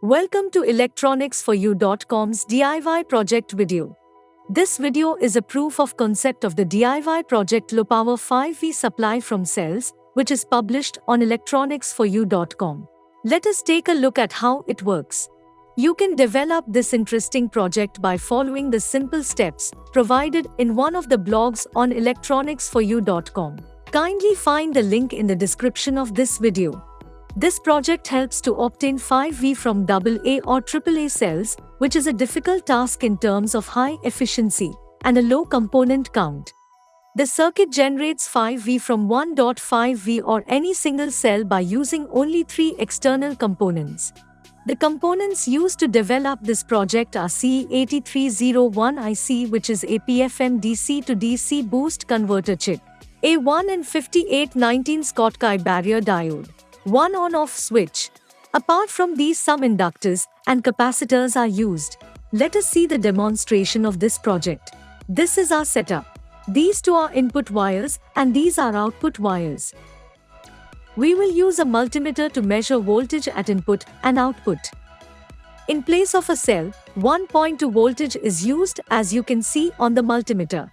Welcome to electronicsforyou.com's DIY project video. This video is a proof of concept of the DIY project low power 5V supply from cells, which is published on electronicsforyou.com. Let us take a look at how it works. You can develop this interesting project by following the simple steps provided in one of the blogs on electronicsforyou.com. Kindly find the link in the description of this video. This project helps to obtain 5V from AA or AAA cells, which is a difficult task in terms of high efficiency and a low component count. The circuit generates 5V from 1.5V or any single cell by using only 3 external components. The components used to develop this project are CE8301 IC, which is a PFM DC to DC boost converter chip, a 1 in 5819 Schottky barrier diode, one on-off switch. Apart from these, some inductors and capacitors are used. Let us see the demonstration of this project. This is our setup. These two are input wires and these are output wires. We will use a multimeter to measure voltage at input and output. In place of a cell, 1.2 voltage is used, as you can see on the multimeter.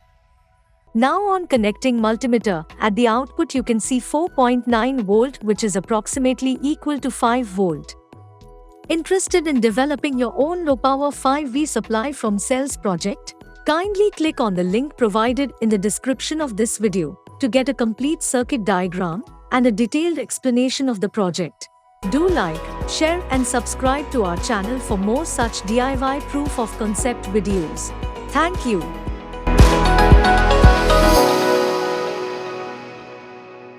Now on connecting multimeter, at the output you can see 4.9 volt, which is approximately equal to 5 volt. Interested in developing your own low power 5V supply from cells project? Kindly click on the link provided in the description of this video to get a complete circuit diagram and a detailed explanation of the project. Do like, share and subscribe to our channel for more such DIY proof of concept videos. Thank you.